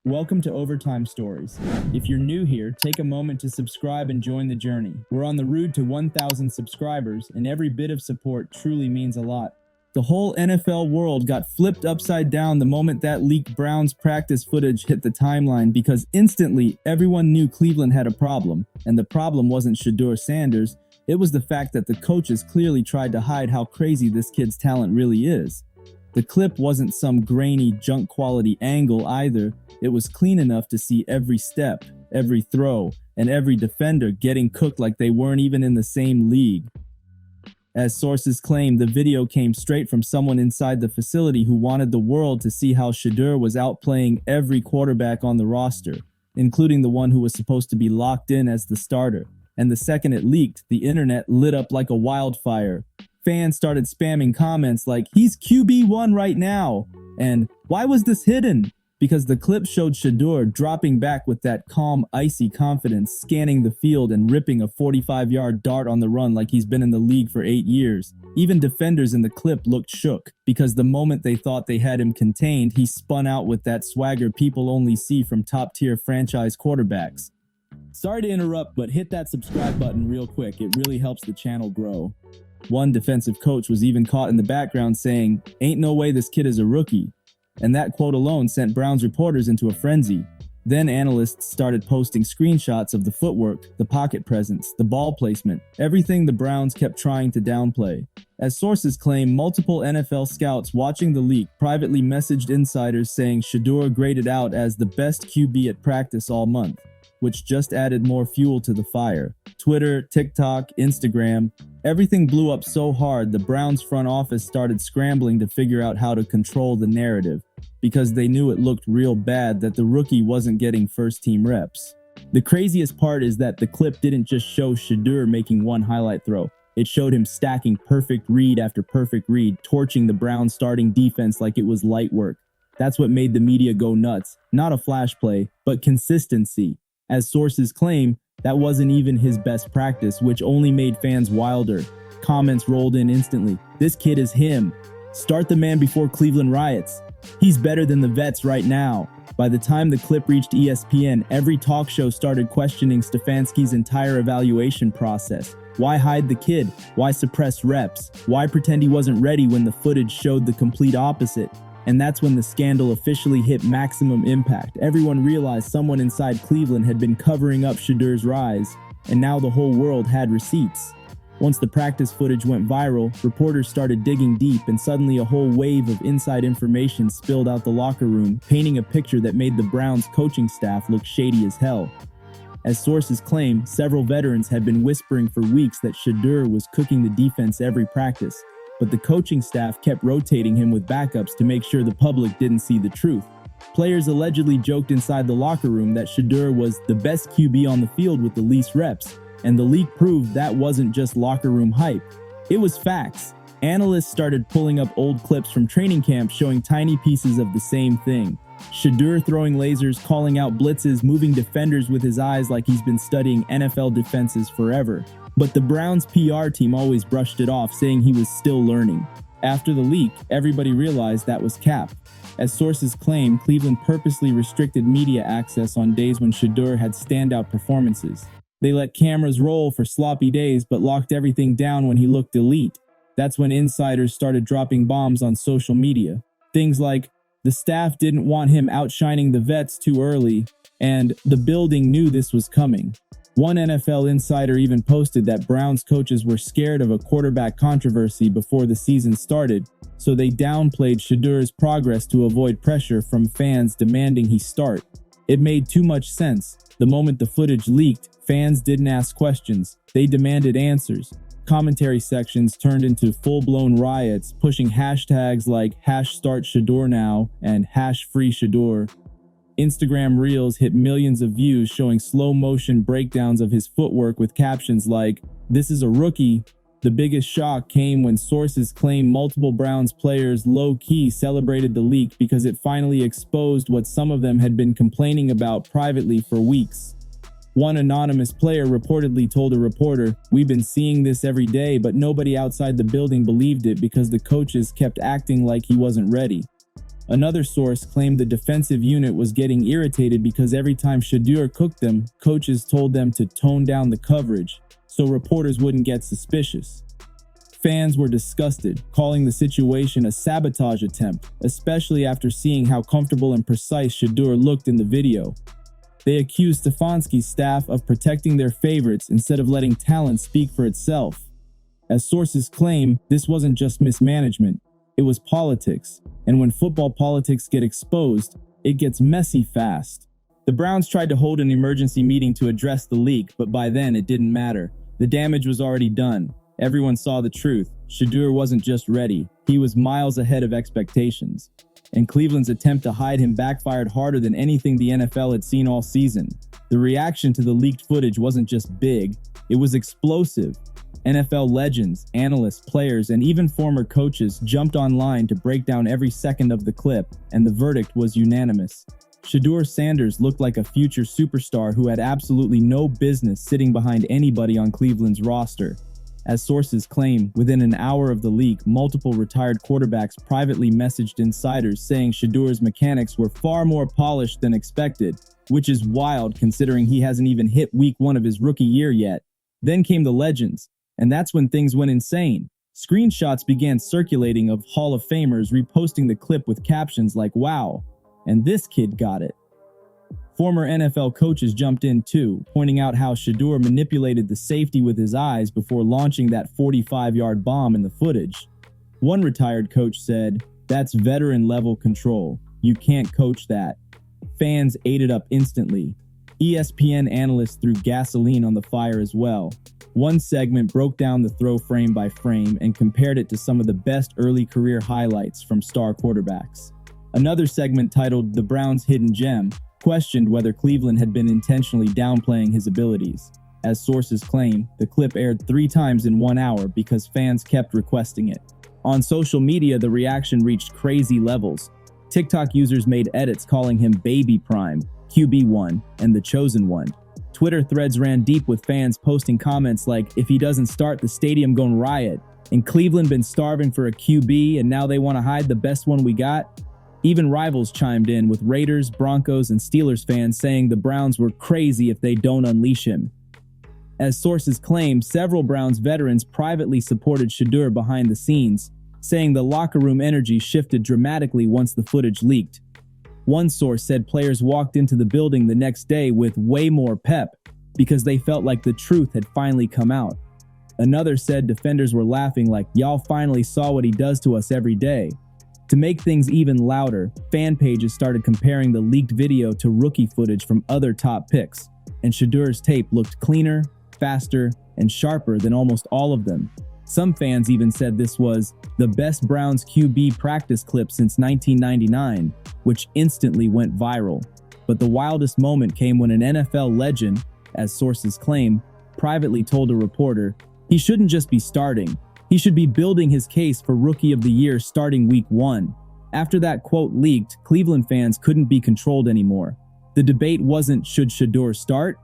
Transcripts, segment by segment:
Welcome to Overtime Stories. If you're new here, take a moment to subscribe and join the journey. We're on the road to 1,000 subscribers, and every bit of support truly means a lot. The whole NFL world got flipped upside down the moment that leaked Browns practice footage hit the timeline because instantly everyone knew Cleveland had a problem, and the problem wasn't Shedeur Sanders, it was the fact that the coaches clearly tried to hide how crazy this kid's talent really is. The clip wasn't some grainy, junk-quality angle either. It was clean enough to see every step, every throw, and every defender getting cooked like they weren't even in the same league. As sources claim, the video came straight from someone inside the facility who wanted the world to see how Shedeur was outplaying every quarterback on the roster, including the one who was supposed to be locked in as the starter. And the second it leaked, the internet lit up like a wildfire. Fans started spamming comments like, "He's QB1 right now," and "Why was this hidden?" Because the clip showed Shedeur dropping back with that calm, icy confidence, scanning the field and ripping a 45-yard dart on the run like he's been in the league for 8 years. Even defenders in the clip looked shook, because the moment they thought they had him contained, he spun out with that swagger people only see from top-tier franchise quarterbacks. Sorry to interrupt, but hit that subscribe button real quick. It really helps the channel grow. One defensive coach was even caught in the background saying, "Ain't no way this kid is a rookie." And that quote alone sent Browns reporters into a frenzy. Then analysts started posting screenshots of the footwork, the pocket presence, the ball placement, everything the Browns kept trying to downplay. As sources claim, multiple NFL scouts watching the leak privately messaged insiders saying Shedeur graded out as the best QB at practice all month, which just added more fuel to the fire. Twitter, TikTok, Instagram, everything blew up so hard the Browns front office started scrambling to figure out how to control the narrative, because they knew it looked real bad that the rookie wasn't getting first-team reps. The craziest part is that the clip didn't just show Shedeur making one highlight throw. It showed him stacking perfect read after perfect read, torching the Browns starting defense like it was light work. That's what made the media go nuts. Not a flash play, but consistency. As sources claim, that wasn't even his best practice, which only made fans wilder. Comments rolled in instantly. "This kid is him. Start the man before Cleveland riots. He's better than the vets right now." By the time the clip reached ESPN, every talk show started questioning Stefanski's entire evaluation process. Why hide the kid? Why suppress reps? Why pretend he wasn't ready when the footage showed the complete opposite? And that's when the scandal officially hit maximum impact. Everyone realized someone inside Cleveland had been covering up Shedeur's rise, and now the whole world had receipts. Once the practice footage went viral, reporters started digging deep, and suddenly a whole wave of inside information spilled out the locker room, painting a picture that made the Browns' coaching staff look shady as hell. As sources claim, several veterans had been whispering for weeks that Shedeur was cooking the defense every practice, but the coaching staff kept rotating him with backups to make sure the public didn't see the truth. Players allegedly joked inside the locker room that Shedeur was the best QB on the field with the least reps, and the leak proved that wasn't just locker room hype. It was facts. Analysts started pulling up old clips from training camp showing tiny pieces of the same thing. Shedeur throwing lasers, calling out blitzes, moving defenders with his eyes like he's been studying NFL defenses forever. But the Browns' PR team always brushed it off, saying he was still learning. After the leak, everybody realized that was cap. As sources claim, Cleveland purposely restricted media access on days when Shedeur had standout performances. They let cameras roll for sloppy days, but locked everything down when he looked elite. That's when insiders started dropping bombs on social media. Things like, "The staff didn't want him outshining the vets too early," and "The building knew this was coming." One NFL insider even posted that Browns coaches were scared of a quarterback controversy before the season started, so they downplayed Shedeur's progress to avoid pressure from fans demanding he start. It made too much sense. The moment the footage leaked, fans didn't ask questions, they demanded answers. Commentary sections turned into full-blown riots, pushing hashtags like #StartShedeur and #FreeShedeur. Instagram Reels hit millions of views showing slow-motion breakdowns of his footwork with captions like, "This is a rookie." The biggest shock came when sources claim multiple Browns players low-key celebrated the leak because it finally exposed what some of them had been complaining about privately for weeks. One anonymous player reportedly told a reporter, "We've been seeing this every day, but nobody outside the building believed it because the coaches kept acting like he wasn't ready." Another source claimed the defensive unit was getting irritated because every time Shedeur cooked them, coaches told them to tone down the coverage so reporters wouldn't get suspicious. Fans were disgusted, calling the situation a sabotage attempt, especially after seeing how comfortable and precise Shedeur looked in the video. They accused Stefanski's staff of protecting their favorites instead of letting talent speak for itself. As sources claim, this wasn't just mismanagement, it was politics, and when football politics get exposed, it gets messy fast. The Browns tried to hold an emergency meeting to address the leak, but by then it didn't matter. The damage was already done. Everyone saw the truth. Shedeur wasn't just ready, he was miles ahead of expectations. And Cleveland's attempt to hide him backfired harder than anything the NFL had seen all season. The reaction to the leaked footage wasn't just big, it was explosive. NFL legends, analysts, players, and even former coaches jumped online to break down every second of the clip, and the verdict was unanimous. Shedeur Sanders looked like a future superstar who had absolutely no business sitting behind anybody on Cleveland's roster. As sources claim, within an hour of the leak, multiple retired quarterbacks privately messaged insiders saying Shedeur's mechanics were far more polished than expected, which is wild considering he hasn't even hit week 1 of his rookie year yet. Then came the legends, and that's when things went insane. Screenshots began circulating of Hall of Famers reposting the clip with captions like, "Wow, and this kid got it." Former NFL coaches jumped in too, pointing out how Shedeur manipulated the safety with his eyes before launching that 45-yard bomb in the footage. One retired coach said, "That's veteran-level control. You can't coach that." Fans ate it up instantly. ESPN analysts threw gasoline on the fire as well. One segment broke down the throw frame by frame and compared it to some of the best early career highlights from star quarterbacks. Another segment titled "The Browns' Hidden Gem" questioned whether Cleveland had been intentionally downplaying his abilities. As sources claim, the clip aired 3 times in 1 hour because fans kept requesting it. On social media, the reaction reached crazy levels. TikTok users made edits calling him Baby Prime, QB1, and the Chosen One. Twitter threads ran deep with fans posting comments like, "If he doesn't start, the stadium gon' riot," and "Cleveland been starving for a QB and now they want to hide the best one we got." Even rivals chimed in, with Raiders, Broncos, and Steelers fans saying the Browns were crazy if they don't unleash him. As sources claim, several Browns veterans privately supported Shedeur behind the scenes, saying the locker room energy shifted dramatically once the footage leaked. One source said players walked into the building the next day with way more pep because they felt like the truth had finally come out. Another said defenders were laughing like, "Y'all finally saw what he does to us every day." To make things even louder, fan pages started comparing the leaked video to rookie footage from other top picks, and Shedeur's tape looked cleaner, faster, and sharper than almost all of them. Some fans even said this was the best Browns QB practice clip since 1999, which instantly went viral. But the wildest moment came when an NFL legend, as sources claim, privately told a reporter, he shouldn't just be starting. He should be building his case for Rookie of the Year starting week 1. After that quote leaked, Cleveland fans couldn't be controlled anymore. The debate wasn't should Shedeur start?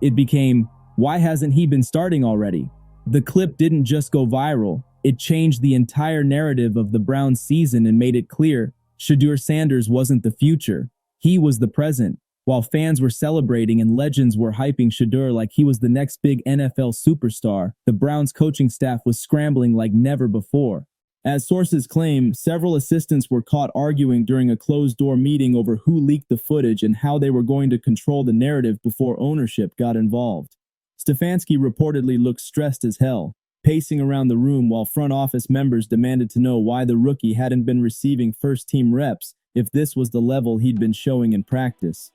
It became, why hasn't he been starting already? The clip didn't just go viral, it changed the entire narrative of the Browns season and made it clear Shedeur Sanders wasn't the future, he was the present. While fans were celebrating and legends were hyping Shedeur like he was the next big NFL superstar, the Browns coaching staff was scrambling like never before. As sources claim, several assistants were caught arguing during a closed-door meeting over who leaked the footage and how they were going to control the narrative before ownership got involved. Stefanski reportedly looked stressed as hell, pacing around the room while front office members demanded to know why the rookie hadn't been receiving first-team reps if this was the level he'd been showing in practice.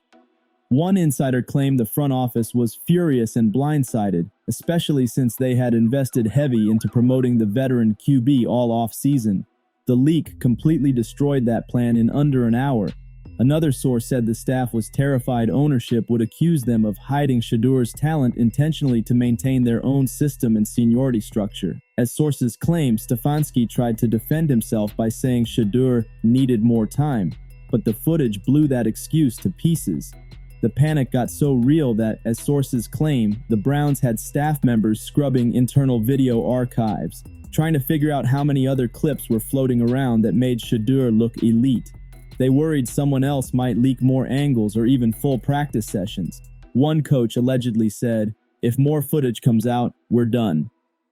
One insider claimed the front office was furious and blindsided, especially since they had invested heavy into promoting the veteran QB all off-season. The leak completely destroyed that plan in under an hour. Another source said the staff was terrified ownership would accuse them of hiding Shedeur's talent intentionally to maintain their own system and seniority structure. As sources claim, Stefanski tried to defend himself by saying Shedeur needed more time, but the footage blew that excuse to pieces. The panic got so real that, as sources claim, the Browns had staff members scrubbing internal video archives, trying to figure out how many other clips were floating around that made Shedeur look elite. They worried someone else might leak more angles or even full practice sessions. One coach allegedly said, "If more footage comes out, we're done,"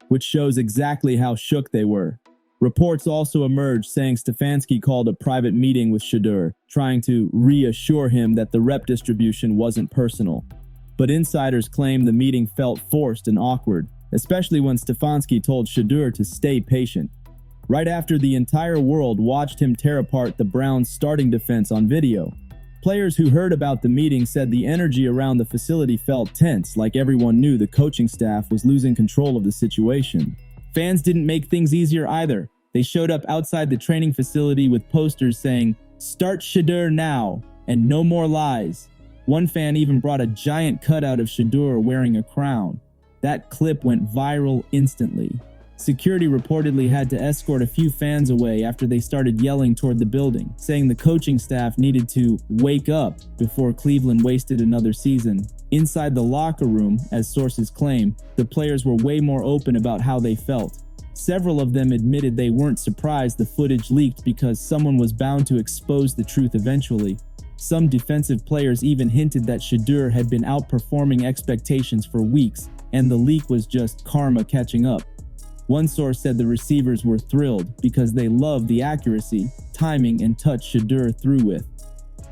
which shows exactly how shook they were. Reports also emerged saying Stefanski called a private meeting with Shedeur, trying to reassure him that the rep distribution wasn't personal. But insiders claim the meeting felt forced and awkward, especially when Stefanski told Shedeur to stay patient. Right after the entire world watched him tear apart the Browns' starting defense on video. Players who heard about the meeting said the energy around the facility felt tense, like everyone knew the coaching staff was losing control of the situation. Fans didn't make things easier either. They showed up outside the training facility with posters saying, "Start Shedeur now," and "No more lies." One fan even brought a giant cutout of Shedeur wearing a crown. That clip went viral instantly. Security reportedly had to escort a few fans away after they started yelling toward the building, saying the coaching staff needed to wake up before Cleveland wasted another season. Inside the locker room, as sources claim, the players were way more open about how they felt. Several of them admitted they weren't surprised the footage leaked because someone was bound to expose the truth eventually. Some defensive players even hinted that Shedeur had been outperforming expectations for weeks, and the leak was just karma catching up. One source said the receivers were thrilled because they loved the accuracy, timing, and touch Shedeur threw with.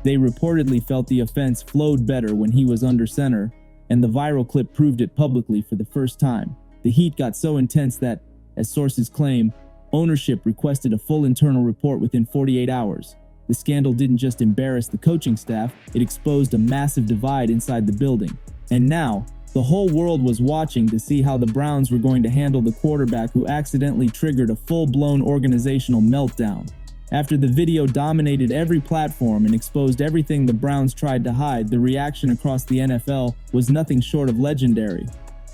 They reportedly felt the offense flowed better when he was under center, and the viral clip proved it publicly for the first time. The heat got so intense that, as sources claim, ownership requested a full internal report within 48 hours. The scandal didn't just embarrass the coaching staff, it exposed a massive divide inside the building. And now, the whole world was watching to see how the Browns were going to handle the quarterback who accidentally triggered a full-blown organizational meltdown. After the video dominated every platform and exposed everything the Browns tried to hide, the reaction across the NFL was nothing short of legendary.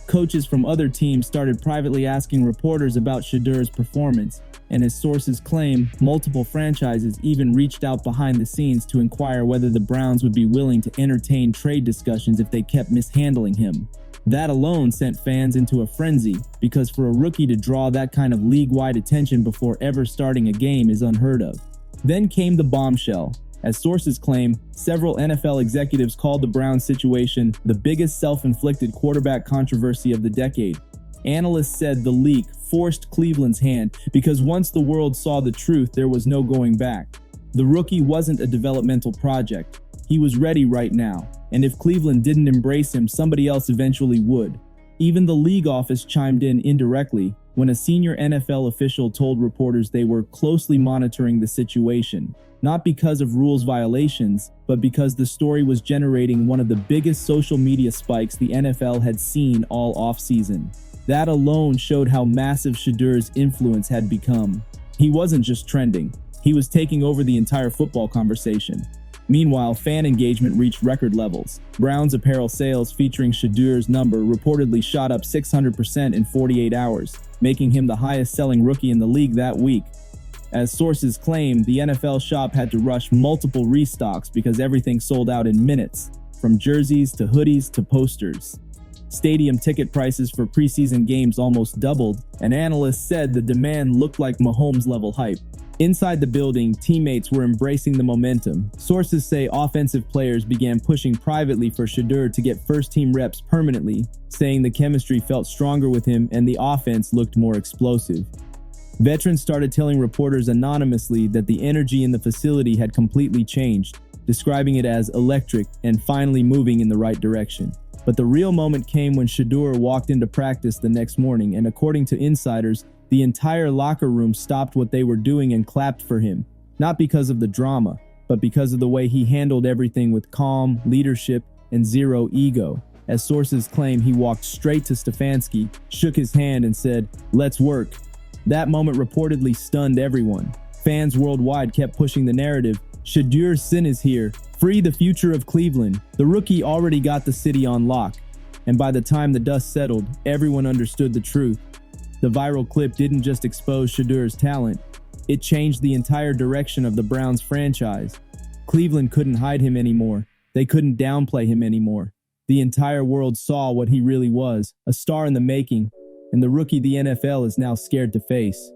Coaches from other teams started privately asking reporters about Shedeur's performance, and as sources claim, multiple franchises even reached out behind the scenes to inquire whether the Browns would be willing to entertain trade discussions if they kept mishandling him. That alone sent fans into a frenzy, because for a rookie to draw that kind of league-wide attention before ever starting a game is unheard of. Then came the bombshell. As sources claim, several NFL executives called the Browns situation the biggest self-inflicted quarterback controversy of the decade. Analysts said the leak forced Cleveland's hand because once the world saw the truth, there was no going back. The rookie wasn't a developmental project. He was ready right now, and if Cleveland didn't embrace him, somebody else eventually would. Even the league office chimed in indirectly when a senior NFL official told reporters they were closely monitoring the situation, not because of rules violations, but because the story was generating one of the biggest social media spikes the NFL had seen all offseason. That alone showed how massive Shedeur's influence had become. He wasn't just trending, he was taking over the entire football conversation. Meanwhile, fan engagement reached record levels. Browns apparel sales featuring Shedeur's number reportedly shot up 600% in 48 hours, making him the highest-selling rookie in the league that week. As sources claim, the NFL shop had to rush multiple restocks because everything sold out in minutes, from jerseys to hoodies to posters. Stadium ticket prices for preseason games almost doubled, and analysts said the demand looked like Mahomes-level hype. Inside the building, teammates were embracing the momentum. Sources say offensive players began pushing privately for Shedeur to get first-team reps permanently, saying the chemistry felt stronger with him and the offense looked more explosive. Veterans started telling reporters anonymously that the energy in the facility had completely changed, describing it as electric and finally moving in the right direction. But the real moment came when Shedeur walked into practice the next morning, and according to insiders, the entire locker room stopped what they were doing and clapped for him, not because of the drama, but because of the way he handled everything with calm, leadership, and zero ego. As sources claim, he walked straight to Stefanski, shook his hand, and said, "Let's work." That moment reportedly stunned everyone. Fans worldwide kept pushing the narrative, "Shedeur's sin is here. Free the future of Cleveland." The rookie already got the city on lock, and by the time the dust settled, everyone understood the truth. The viral clip didn't just expose Shedeur's talent, it changed the entire direction of the Browns franchise. Cleveland couldn't hide him anymore. They couldn't downplay him anymore. The entire world saw what he really was, a star in the making, and the rookie the NFL is now scared to face.